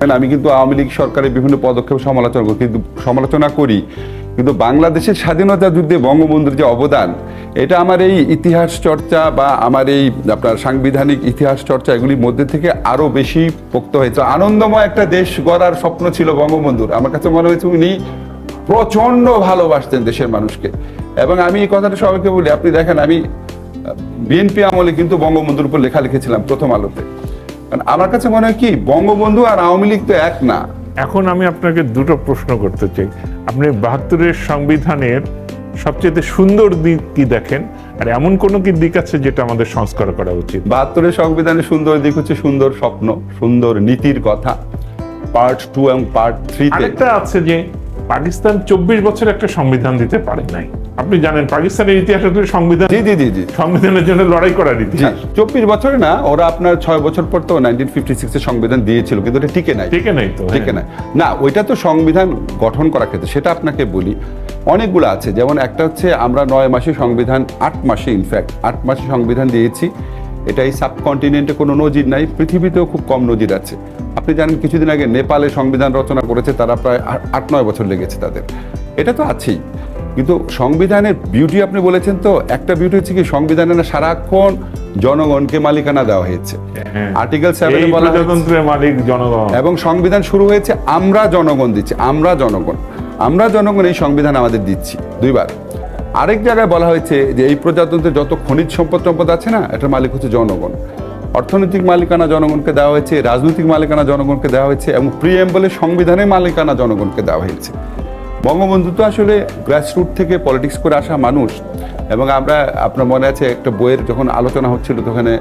আমি কিন্তু আওয়ামী লীগ সরকারের বিভিন্ন পদক্ষেপ সমালোচনা করি, কিন্তু বাংলাদেশের স্বাধীনতা যুদ্ধে বঙ্গবন্ধুর যে অবদান, এটা আমার এই ইতিহাস চর্চা বা আমার এই আপনার সাংবিধানিক ইতিহাস চর্চা এগুলির মধ্যে থেকে আরো বেশি পোক্ত হয়েছে। আনন্দময় একটা দেশ গড়ার স্বপ্ন ছিল বঙ্গবন্ধুর। আমার কাছে মনে হয়েছে উনি প্রচন্ড ভালোবাসতেন দেশের মানুষকে। এবং আমি এই কথাটা সবাইকে বলি, আপনি দেখেন আমি বিএনপি আমলে কিন্তু বঙ্গবন্ধুর উপর লেখা লিখেছিলাম প্রথম আলোতে। আমার কাছে মনে হয় কি বঙ্গবন্ধু আর আওয়ামী লীগ তো এক না। এখন আমি আপনাকে দুটো প্রশ্ন করতে চাই। আপনি ৭২-এর সংবিধানের সবচেয়ে সুন্দর দিক কি দেখেন, আর এমন কোন কি দিক আছে যেটা আমাদের সংস্কার করা উচিত? ৭২-এর সংবিধানের সুন্দর দিক হচ্ছে সুন্দর স্বপ্ন, সুন্দর নীতির কথা। পার্ট 2 এবং পার্ট 3 তে একটা আছে যে পাকিস্তান ২৪ বছর একটা সংবিধান দিতে পারে নাই। আপনি জানেন পাকিস্তানের ইতিহাসে সংবিধান সংবিধানের জন্য লড়াই করার ইতিহাস। ২৪ বছরে না, ওরা আপনার 6 বছর পর তো 1956 এর সংবিধান দিয়েছিল, কিন্তু এটা টিকে নাই না। ওইটা তো সংবিধান গঠন করার ক্ষেত্রে, সেটা আপনাকে বলি অনেকগুলো আছে। যেমন একটা হচ্ছে আমরা 9 মাসে সংবিধান, 8 মাসে ইনফ্যাক্ট 8 মাসে সংবিধান দিয়েছি। এটা এই সাবকন্টিনেন্টে কোনো নজির নাই, পৃথিবীতেও খুব কম নজির আছে। আপনি জানেন কিছুদিন আগে নেপালে সংবিধান রচনা করেছে, তারা প্রায় 8-9 বছর লেগেছে তাদের। এটা তো আছেই, কিন্তু সংবিধানের বিউটি আপনি বলেছেন তো, একটা বিউটি হচ্ছে কি সংবিধানে না সারাক্ষণ জনগণকে মালিকানা দেওয়া হয়েছে। আর্টিকেল 7 বলা প্রজাতন্ত্রের মালিক জনগণ, এবং সংবিধান শুরু হয়েছে আমরা জনগণ দিচ্ছি, আমরা জনগণ এই সংবিধান আমাদের দিচ্ছি 2 বার। আরেক জায়গায় বলা হয়েছে যে এই প্রজাতন্ত্রের যত খনিজ সম্পদ আছে না, এটার মালিক হচ্ছে জনগণ। অর্থনৈতিক মালিকানা জনগণকে দেওয়া হয়েছে, রাজনৈতিক মালিকানা জনগণকে দেওয়া হয়েছে, এবং প্রিএম্বলে সংবিধানের মালিকানা জনগণকে দেওয়া হয়েছে। বঙ্গবন্ধু তো আসলে গ্রাসরুট থেকে পলিটিক্স করে আসা মানুষ। এবং আপনার মনে আছে একটা বইয়ের যখন আলোচনা হচ্ছিল, ওখানে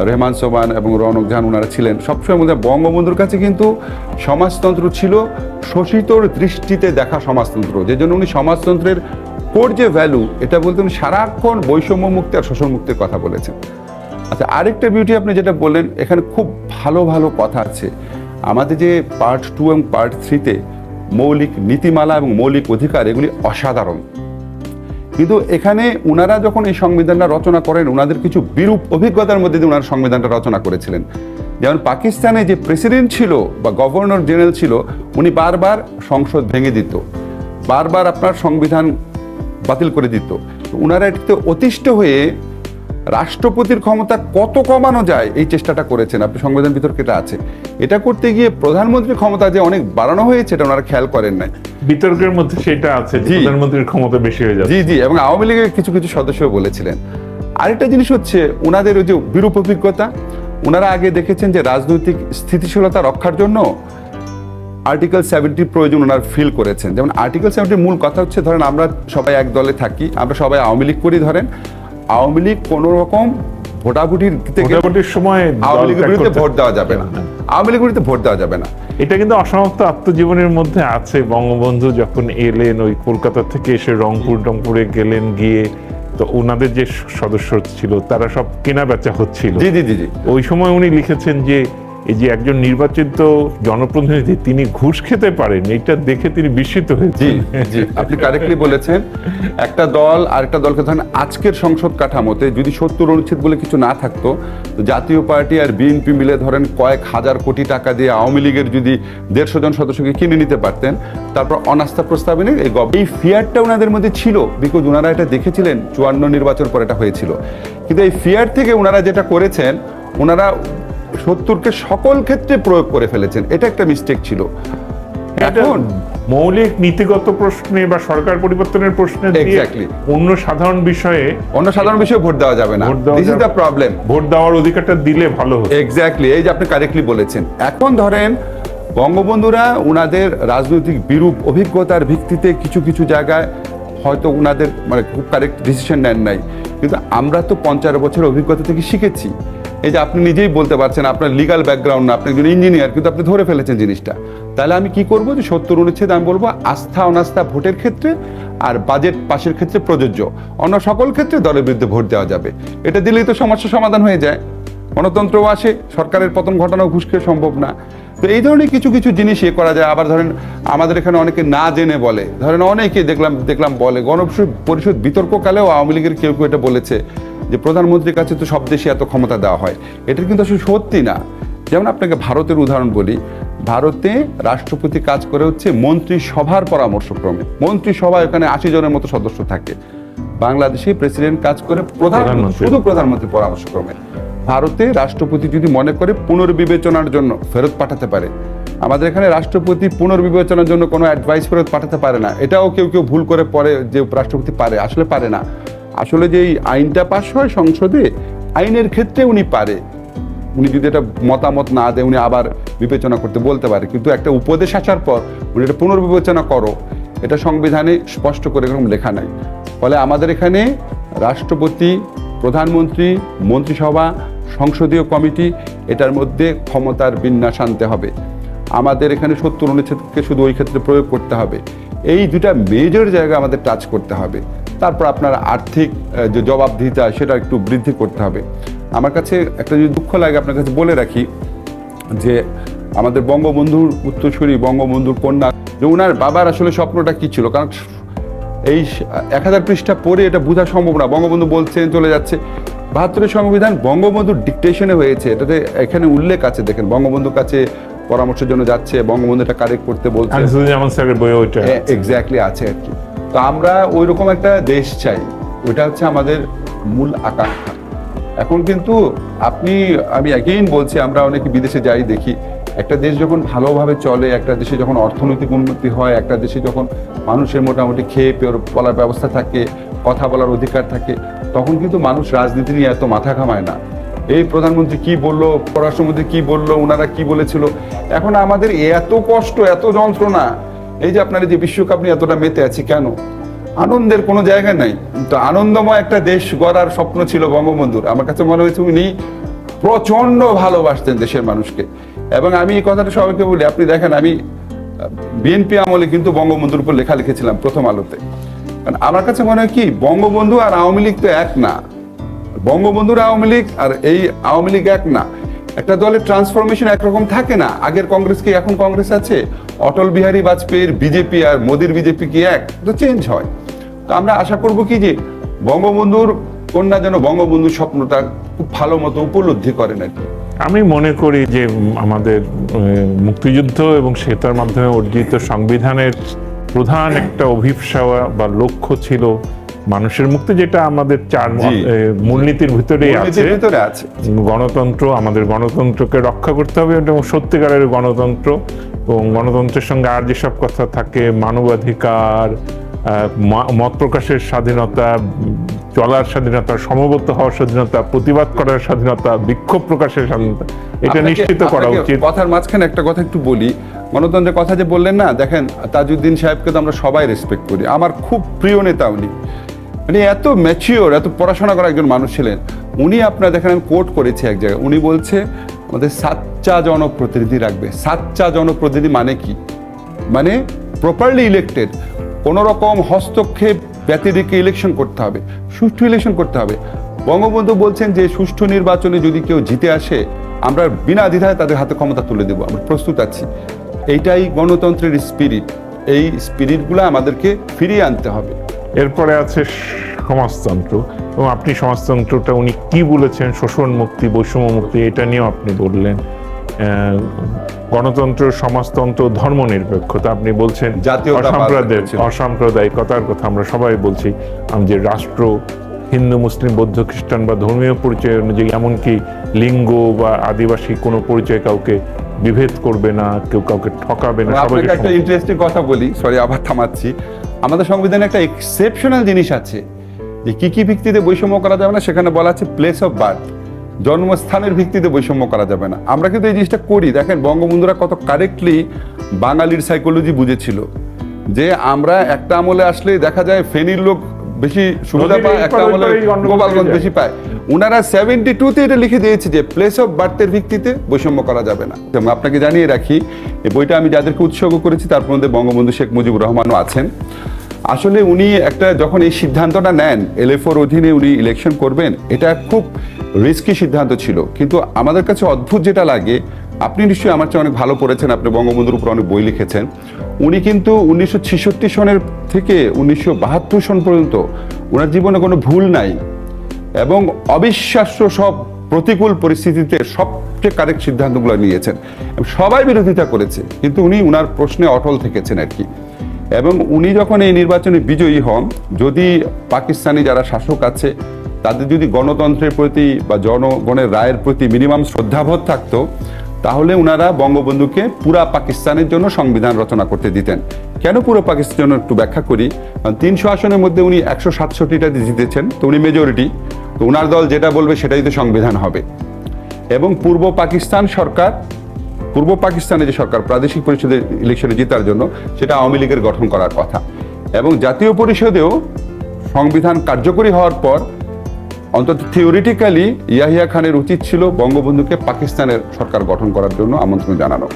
রেহমান সোবান এবং রৌনক জাহান ওনারা ছিলেন। সবসময় মধ্যে বঙ্গবন্ধুর কাছে কিন্তু সমাজতন্ত্র ছিল শোষিতর দৃষ্টিতে দেখা সমাজতন্ত্র, যে জন্য উনি সমাজতন্ত্রের কোর যে ভ্যালু, এটা বলতে উনি সারাক্ষণ বৈষম্য মুক্তি আর শোষণ মুক্তির কথা বলেছেন। আচ্ছা, আরেকটা বিউটি আপনি যেটা বললেন, এখানে খুব ভালো ভালো কথা আছে। আমাদের যে পার্ট 2 এবং পার্ট 3 তে মৌলিক নীতিমালা এবং মৌলিক অধিকার, এগুলি অসাধারণ। কিন্তু এখানে উনারা যখন এই সংবিধানটা রচনা করেন, উনাদের কিছু বিরূপ অভিজ্ঞতার মধ্যে দিয়ে উনারা সংবিধানটা রচনা করেছিলেন। যেমন পাকিস্তানে যে প্রেসিডেন্ট ছিল বা গভর্নর জেনারেল ছিল, উনি বারবার সংসদ ভেঙে দিত, বারবার আপনার সংবিধান বাতিল করে দিত। উনারা এটাতে অতিষ্ঠ হয়ে রাষ্ট্রপতির ক্ষমতা কত কমানো যায় এই চেষ্টাটা করেছেন। আপনি সংবিধান বিতর্কে এটা আছে। এটা করতে গিয়ে প্রধানমন্ত্রীর ক্ষমতা যে অনেক বাড়ানো হয়েছে, এটা ওনারা খেয়াল করেন নাই। বিতর্কের মধ্যে সেটা আছে, প্রধানমন্ত্রীর ক্ষমতা বেশি হয়ে যাচ্ছে। জি, এবং আওয়ামী লীগের কিছু কিছু সদস্য বলেছিলেন। আরেকটা জিনিস হচ্ছে ওনাদের ওই যে বিরূপ অভিজ্ঞতা। ওনারা আগে দেখেছেন যে রাজনৈতিক স্থিতিশীলতা রক্ষার জন্য আর্টিকেল 70 প্রয়োজন ওনারা ফিল করেছেন। যেমন আর্টিকেল 70 মূল কথা হচ্ছে, ধরেন আমরা সবাই এক দলে থাকি, আমরা সবাই আওয়ামী লীগ করি, ধরেন আওয়ামী লীগ কোন রকম ভোটাভুটির সময় আওয়ামী লীগের বিরুদ্ধে ভোট দেওয়া যাবে না, আওয়ামী লীগের বিরুদ্ধে ভোট দেওয়া যাবে না। এটা কিন্তু অসমাপ্ত আত্মজীবনের মধ্যে আছে। বঙ্গবন্ধু যখন এলেন ওই কলকাতা থেকে এসে রংপুরে গেলেন, গিয়ে তো ওনাদের যে সদস্য ছিল তারা সব কেনা বেচা হচ্ছিল। ওই সময় উনি লিখেছেন যে এই যে একজন নির্বাচিত জনপ্রতিনিধি তিনি ঘুষ খেতে পারেন, এটা দেখে তিনি বিস্মিত হয়েছেন। জি, আপনি কারেক্টলি বলেছেন। একটা দল আরেকটা দলকে ধরেন আজকের সংসদ কাঠামোতে যদি 70 অনুচ্ছেদ বলে কিছু না থাকতো, তো জাতীয় পার্টি আর বিএনপি মিলে ধরেন কয়েক হাজার কোটি টাকা দিয়ে আওয়ামী লীগের যদি 150 জন সদস্যকে কিনে নিতে পারতেন, তারপর অনাস্থা প্রস্তাবে এই ফিয়ারটা ওনাদের মধ্যে ছিল, বিকজ ওনারা এটা দেখেছিলেন 54 নির্বাচন পর এটা হয়েছিল। কিন্তু এই ফিয়ার থেকে ওনারা যেটা করেছেন, ওনারা 70কে সকল ক্ষেত্রে প্রয়োগ করে ফেলেছেন। এটা একটা মিস্টেক ছিল। এখন মৌলিক নীতিগত প্রশ্নে বা সরকার পরিবর্তনের প্রশ্নে অন্য সাধারণ বিষয়ে ভোট দেওয়া যাবে না। This is the problem. Vote দেওয়ার অধিকারটা দিলে ভালো হতো। এক্স্যাক্টলি, এই যে আপনি কারেক্টলি বলেছেন। এখন ধরেন বঙ্গবন্ধুরা ওনাদের রাজনৈতিক বিরূপ অভিজ্ঞতার ভিত্তিতে কিছু কিছু জায়গায় হয়তো ওনাদের খুব কারেক্ট ডিসিশন নেন নাই, কিন্তু আমরা তো 50 বছরের অভিজ্ঞতা থেকে শিখেছি। এই যে আপনি নিজেই বলতে পারছেন, আপনার লিগাল ব্যাকগ্রাউন্ড না, আপনি একজন ইঞ্জিনিয়ার, কিন্তু আপনি ধরে ফেলেছেন জিনিসটা। তাহলে আমি কি করবো, যে 70 অনুচ্ছেদ আমি বলবো আস্থা অনাস্থা ভোটের ক্ষেত্রে আর বাজেট পাশের ক্ষেত্রে প্রযোজ্য, অন্য সকল ক্ষেত্রে দলের বিরুদ্ধে ভোট দেওয়া যাবে। এটা দিলেই তো সমস্যা সমাধান হয়ে যায়, গণতন্ত্রও আসে, সরকারের পতন ঘটানো ঘুষ খেয়ে সম্ভব না। তো এই ধরনের কিছু কিছু জিনিস করা যায়। আবার ধরেন আমাদের এখানে অনেকে না জেনে বলে, ধরেন অনেকে দেখলাম বলে, গণপরিষদ বিতর্ককালেও আওয়ামী লীগের কেউ এটা বলেছে যে প্রধানমন্ত্রীর কাছে তো সব দেশে এত ক্ষমতা দেওয়া হয়। এটা কিন্তু আসলে সত্যি না। যেমন আপনাকে ভারতের উদাহরণ বলি, ভারতে রাষ্ট্রপতি কাজ করে হচ্ছে মন্ত্রিসভার পরামর্শক্রমে। মন্ত্রিসভা এখানে 80 জনের মতো সদস্য থাকে। বাংলাদেশে প্রেসিডেন্ট কাজ করে শুধু প্রধানমন্ত্রীর পরামর্শক্রমে। ভারতে রাষ্ট্রপতি যদি মনে করে পুনর্বিবেচনার জন্য ফেরত পাঠাতে পারে। আমাদের এখানে রাষ্ট্রপতি পুনর্বিবেচনার জন্য কোনো অ্যাডভাইস ফেরত পাঠাতে পারে না। এটাও কেউ কেউ ভুল করে পরে যে রাষ্ট্রপতি পারে, আসলে পারে না। আসলে যে এই আইনটা পাস হয় সংসদে, আইনের ক্ষেত্রে উনি পারে। উনি যদি এটা মতামত না দেয়, উনি আবার বিবেচনা করতে বলতে পারে। কিন্তু একটা উপদেশ আসার পর উনি এটা পুনর্বিবেচনা করো, এটা সংবিধানে স্পষ্ট করে এরকম লেখা নাই। ফলে আমাদের এখানে রাষ্ট্রপতি, প্রধানমন্ত্রী, মন্ত্রিসভা, সংসদীয় কমিটি, এটার মধ্যে ক্ষমতার বিন্যাস আনতে হবে। আমাদের এখানে 70 অনুচ্ছেদকে শুধু ওই ক্ষেত্রে প্রয়োগ করতে হবে। এই দুটা মেজর জায়গা আমাদের টাচ করতে হবে। তারপর আপনার আর্থিক যে জবাবদিহিতা, সেটা একটু বৃদ্ধি করতে হবে। আমার কাছে একটা যদি দুঃখ লাগে আপনার কাছে বলে রাখি যে আমাদের বঙ্গবন্ধুর উত্তরসূরি, বঙ্গবন্ধুর কন্যা, যে ওনার বাবার আসলে স্বপ্নটা কি ছিল। কারণ এই 1000 পৃষ্ঠা পড়ে এটা বোঝা সম্ভব না। বঙ্গবন্ধু বলছেন, চলে যাচ্ছে। 72 সংবিধান বঙ্গবন্ধুর ডিকটেশনে হয়েছে, এটাতে এখানে উল্লেখ আছে। দেখেন, বঙ্গবন্ধুর কাছে পরামর্শের জন্য যাচ্ছে, বঙ্গবন্ধু এটা কারেক্ট করতে বলছে, এক্স্যাক্টলি আছে আর কি। তো আমরা ওই রকম একটা দেশ চাই, ওইটা হচ্ছে আমাদের মূল আকাঙ্ক্ষা। এখন কিন্তু আমি এগেইন বলছি, আমরা অনেকে বিদেশে যাই, দেখি একটা দেশ যখন ভালোভাবে চলে, একটা দেশে যখন অর্থনৈতিক উন্নতি হয়, একটা দেশে যখন মানুষের মোটামুটি খেয়ে বলার ব্যবস্থা থাকে, কথা বলার অধিকার থাকে, তখন কিন্তু মানুষ রাজনীতি নিয়ে এত মাথা ঘামায় না। এই প্রধানমন্ত্রী কি বললো, পররাষ্ট্রমন্ত্রী কি বললো, ওনারা কি বলেছিল, এখন আমাদের এত কষ্ট, এত যন্ত্রণা। এই যে আপনার যে বিশ্বকাপ নিয়ে এতটা মেতে আছি কেন? আনন্দের কোনো জায়গা নাই। তো আনন্দময় একটা দেশ গড়ার স্বপ্ন ছিল বঙ্গবন্ধুর। আমার কাছে মনে হয়েছে উনি প্রচন্ড ভালোবাসতেন দেশের মানুষকে। এবং আমি এই কথাটা সবাইকে বলি, আপনি দেখেন, আমি বিএনপি আমলে কিন্তু বঙ্গবন্ধুর উপর লেখা লিখেছিলাম প্রথম আলোতে। কারণ আমার কাছে মনে হয় কি, বঙ্গবন্ধু আর আওয়ামী লীগ তো এক না। বঙ্গবন্ধুর আওয়ামী লীগ আর এই আওয়ামী লীগ এক না। একটা দলের ট্রান্সফরমেশন একরকম থাকে না। আগের কংগ্রেস কি এখন কংগ্রেস আছে? অটল বিহারী বাজপেয়ীর বিজেপি আর মোদির বিজেপি কি এক? তো চেঞ্জ হয়। তো আমরা আশা করব কি যে বঙ্গবন্ধুর কন্যা যেন বঙ্গবন্ধুর স্বপ্নটা খুব ভালো মতো উপলব্ধি করেন আর কি। আমি মনে করি যে আমাদের মুক্তিযুদ্ধ এবং সেটার মাধ্যমে অর্জিত সংবিধানের প্রধান একটা অভিপ্সা বা লক্ষ্য ছিল মানুষের মুক্তি, যেটা আমাদের 4 মূলনীতির ভিতরেই আছে। গণতন্ত্র, আমাদের গণতন্ত্রকে রক্ষা করতে হবে এবং সত্যিকারের গণতন্ত্র, এবং গণতন্ত্রের সঙ্গে আর যেসব কথা থাকে, মানবাধিকার, মত প্রকাশের স্বাধীনতা, চলার স্বাধীনতা, সমবেত হওয়ার স্বাধীনতা, প্রতিবাদ করার স্বাধীনতা, বিক্ষোভ প্রকাশের স্বাধীনতা, এটা নিশ্চিত করা উচিত। কথার মাঝখানে একটা কথা একটু বলি, গণতন্ত্রের কথা যে বললেন না, দেখেন তাজউদ্দিন সাহেবকে তো আমরা সবাই রেসপেক্ট করি, আমার খুব প্রিয় নেতা উনি। মানে এত ম্যাচিওর, এত পড়াশোনা করা একজন মানুষ ছিলেন উনি। আপনার দেখেন, আমি কোট করেছি এক জায়গায়, উনি বলছে আমাদের সাচ্চা জনপ্রতিনিধি রাখবে। সাচ্চা জনপ্রতিনিধি মানে কি? মানে প্রপারলি ইলেক্টেড, কোনো রকম হস্তক্ষেপ ব্যতিরেকে ইলেকশন করতে হবে, সুষ্ঠু ইলেকশন করতে হবে। বঙ্গবন্ধু বলছেন যে সুষ্ঠু নির্বাচনে যদি কেউ জিতে আসে, আমরা বিনা দ্বিধায় তাদের হাতে ক্ষমতা তুলে দেবো, আমরা প্রস্তুত আছি। এইটাই গণতন্ত্রের স্পিরিট। এই স্পিরিটগুলো আমাদেরকে ফিরিয়ে আনতে হবে। এরপরে আছে সমাজতন্ত্র, এবং আপনি সমাজতন্ত্রটা উনি কি বলেছেন, শোষণ মুক্তি, বৈষম্য মুক্তি, এটা নিয়েও আপনি বললেন। গণতন্ত্র, সমাজতন্ত্র, ধর্মনিরপেক্ষতা, আপনি বলছেন অসাম্প্রদায়িকতার কথা আমরা সবাই বলছি, যে রাষ্ট্র হিন্দু, মুসলিম, বৌদ্ধ, খ্রিস্টান বা ধর্মীয় পরিচয় অনুযায়ী, এমনকি লিঙ্গ বা আদিবাসী কোনো পরিচয় কাউকে বিভেদ করবে না, কেউ কাউকে ঠকাবে না। আপনাকে একটা ইন্টারেস্টিং কথা বলি, সরি আবার থামাচ্ছি। আমাদের সংবিধানে একটা এক্সেপশনাল জিনিস আছে যে কি কি ভিত্তিতে বৈষম্য করা যাবে না। সেখানে বলা আছে প্লেস অফ বার্থ, জন্মস্থানের ভিত্তিতে বৈষম্য করা যাবে না। আমরা কিন্তু এই জিনিসটা করি। দেখেন বঙ্গবন্ধুরা কত কারেক্টলি বাঙালির সাইকোলজি বুঝেছিল, যে আমরা একটা আমলে আসলেই দেখা যায় ফেনীর লোক বেশি সুবিধা পায়, একটা আমলে গোপালগঞ্জ বেশি পায়। ওনারা 72-তে এটা লিখে দিয়েছে যে প্লেস অফ বার্থের ভিত্তিতে বৈষম্য করা যাবে না। আপনাকে জানিয়ে রাখি, এই বইটা আমি যাদেরকে উৎসর্গ করেছি তার মধ্যে বঙ্গবন্ধু শেখ মুজিবুর রহমানও আছেন। আসলে উনি একটা যখন এই সিদ্ধান্তটা নেন, LF4 অধীনে উনি ইলেকশন করবেন, এটা খুব রিস্কি সিদ্ধান্ত ছিল। কিন্তু আমাদের কাছে অদ্ভুত যেটা লাগে, আপনি নিশ্চয়ই আমার চেয়ে অনেক ভালো পড়েছেন, আপনি বঙ্গবন্ধুর উপর অনেক বই লিখেছেন। উনি কিন্তু 1966 সনের থেকে 1972 সন পর্যন্ত ওনার জীবনে কোনো ভুল নাই, এবং অবিশ্বাস্য সব প্রতিকূল পরিস্থিতিতে সবচেয়ে কারেক্ট সিদ্ধান্তগুলো নিয়েছেন। সবাই বিরোধিতা করেছে, কিন্তু উনি উনার প্রশ্নে অটল থেকেছেন আর কি। এবং উনি যখন এই নির্বাচনে বিজয়ী হন, যদি পাকিস্তানি যারা শাসক আছে তাদের যদি গণতন্ত্রের প্রতি বা জনগণের রায়ের প্রতি মিনিমাম শ্রদ্ধাবোধ থাকতো, তাহলে উনারা বঙ্গবন্ধুকে পুরা পাকিস্তানের জন্য সংবিধান রচনা করতে দিতেন। কেন পুরো পাকিস্তানের জন্য একটু ব্যাখ্যা করি। 300 আসনের মধ্যে উনি 167টা জিতেছেন, তো উনি মেজরিটি, তো উনার দল যেটা বলবে সেটাই তো সংবিধান হবে। এবং পূর্ব পাকিস্তানে যে সরকার প্রাদেশিক পরিষদের ইলেকশনে জেতার জন্য, সেটা আওয়ামী লীগের গঠন করার কথা। এবং জাতীয় পরিষদেও সংবিধান কার্যকরী হওয়ার পর অন্তত থিওরিটিক্যালি ইয়াহিয়া খানের উচিত ছিল বঙ্গবন্ধুকে পাকিস্তানের সরকার গঠন করার জন্য আমন্ত্রণ জানানো।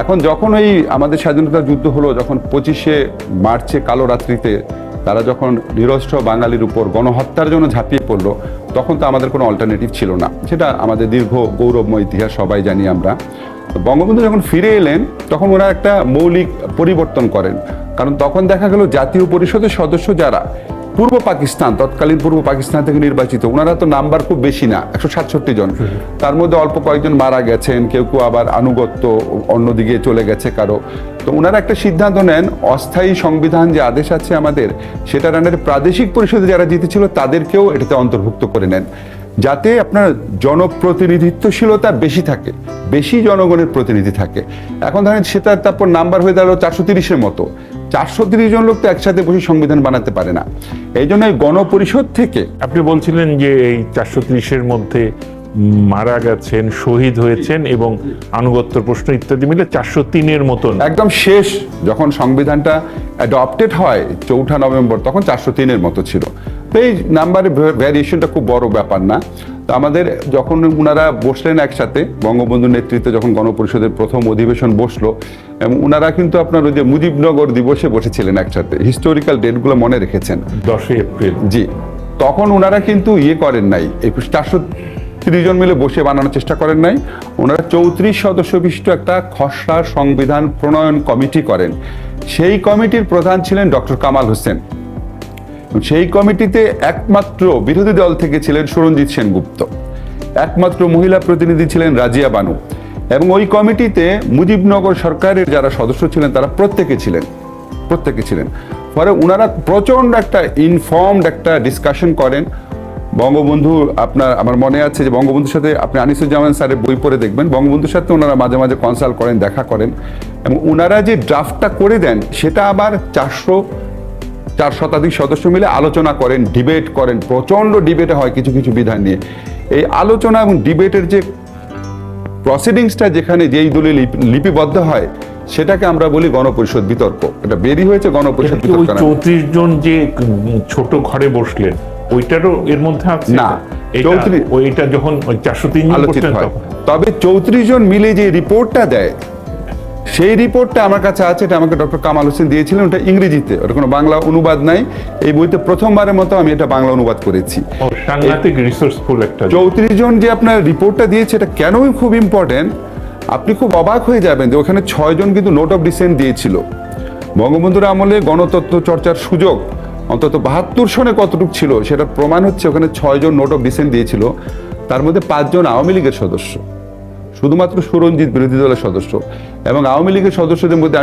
এখন যখন এই আমাদের স্বাধীনতা যুদ্ধ হলো, যখন 25শে মার্চে কালো রাত্রিতে তারা যখন নিরস্ত্র বাঙালির উপর গণহত্যার জন্য ঝাঁপিয়ে পড়লো, তখন তো আমাদের কোনো অল্টারনেটিভ ছিল না। সেটা আমাদের দীর্ঘ গৌরবময় ইতিহাস, সবাই জানি আমরা। বঙ্গবন্ধু যখন ফিরে এলেন, তখন ওরা একটা মৌলিক পরিবর্তন করেন। কারণ তখন দেখা গেল জাতীয় পরিষদের সদস্য যারা পূর্ব পাকিস্তান, তৎকালীন পূর্ব পাকিস্তান থেকে নির্বাচিত, ওনারা তো নাম্বার খুব বেশি না, 167 জন। তার মধ্যে অল্প কয়েকজন মারা গেছেন, কেউ কেউ আবার আনুগত্য অন্যদিকে চলে গেছে কারো। তো ওনারা একটা সিদ্ধান্ত নেন, অস্থায়ী সংবিধান যে আদেশ আছে আমাদের, সেটা রানের প্রাদেশিক পরিষদে যারা জিতেছিল তাদেরকেও এটাতে অন্তর্ভুক্ত করে নেন, যাতে আপনার জনপ্রতিনিধিত্বশীলতা বেশি থাকে, বেশি জনগণের প্রতিনিধি থাকে। এখন ধরেন সেটা তারপর নাম্বার হয়ে দাঁড়ালো 430-এর মতো। 430 জন লোক তো একসাথে বসে সংবিধান বানাতে পারে না। এই জন্য এই গণপরিষদ থেকে আপনি বলছিলেন যে এই 430-এর মধ্যে মারা গেছেন, শহীদ হয়েছেন এবং আনুগত্য প্রশ্ন ইত্যাদি মিলে 403-এর মতন। একদম শেষ যখন সংবিধানটা অ্যাডপ্টেড হয় 4 নভেম্বর, তখন 403-এর মতো ছিল। তো এই নাম্বারের ভ্যারিয়েশনটা খুব বড় ব্যাপার না। তো আমাদের যখন ওনারা বসলেন একসাথে, বঙ্গবন্ধুর নেতৃত্বে যখন গণপরিষদের প্রথম অধিবেশন বসলো, এবং ওনারা কিন্তু আপনার ওই যে মুজিবনগর দিবসে বসেছিলেন একসাথে, হিস্টোরিক্যাল ডেটগুলো মনে রেখেছেন, 10 এপ্রিল। জি, তখন ওনারা কিন্তু করেন নাই, এই 430 জন মিলে বসে বানানোর চেষ্টা করেন নাই। ওনারা 34 সদস্য বিশিষ্ট একটা খসড়া সংবিধান প্রণয়ন কমিটি করেন। সেই কমিটির প্রধান ছিলেন ডক্টর কামাল হোসেন। সেই কমিটিতে একমাত্র বিরোধী দল থেকে ছিলেন সুরঞ্জিত সেনগুপ্ত, একমাত্র মহিলা প্রতিনিধি ছিলেন রাজিয়া বানু। এবং ওই কমিটিতে মুজিবনগর সরকারের যারা সদস্য ছিলেন তারা প্রত্যেকে ছিলেন। পরে ওনারা প্রচন্ড একটা ইনফর্মড একটা ডিসকাশন করেন। বঙ্গবন্ধু আমার মনে আছে যে বঙ্গবন্ধুর সাথে আপনি আনিসুজ্জামান স্যারের বই পড়ে দেখবেন, বঙ্গবন্ধুর সাথে ওনারা মাঝে মাঝে কনসাল্ট করেন, দেখা করেন। এবং ওনারা যে ড্রাফটটা করে দেন, সেটা আবার 4 শতাধিক সদস্য মিলে আলোচনা করেন, ডিবেট করেন। প্রচন্ড ডিবেটে হয় কিছু কিছু বিধান নিয়ে। এই আলোচনা এবং ডিবেটের যে প্রসিডিংসটা, যেখানে যেই দলে লিপিবদ্ধ হয়, সেটাকে আমরা বলি গণপরিষদ বিতর্ক। এটা বেরিয়ে হয়েছে গণপরিষদ বিতর্ক। 34 জন যে ছোট ঘরে বসলেন, ওইটারও এর মধ্যে আছে না? ওইটা যখন 403 জন আলোচিত বসলেন হয়। তখন। তবে 34 জন মিলে যে রিপোর্টটা দেয়, সেই রিপোর্টটা আমার কাছে আছে, এটা আমাকে ডক্টর কামাল হোসেন দিয়েছিলেন। ওটা ইংরেজিতে, ওটা কোনো বাংলা অনুবাদ নাই। এই বইতে প্রথমবারের মতো আমি এটা বাংলা অনুবাদ করেছি। সাংঘাতিক রিসোর্সফুল একটা। 34 জন যে আপনার রিপোর্টটা দিয়েছে, এটা কেনই খুব ইম্পর্টেন্ট, আপনি খুব অবাক হয়ে যাবেন যে ওখানে 6 জন কিন্তু নোট অফ ডিসেন্ট দিয়েছিল। বঙ্গবন্ধুর আমলে গণতত্ত্ব চর্চার সুযোগ অন্তত 72 সনে কতটুকু ছিল, সেটা প্রমাণ হচ্ছে ওখানে 6 জন নোট অফ ডিসেন্ট দিয়েছিল। তার মধ্যে 5 জন আওয়ামী লীগের সদস্য, শুধুমাত্র সুরঞ্জিত বিরোধী দলের সদস্য। এবং আওয়ামী লীগের সদস্যদের মধ্যে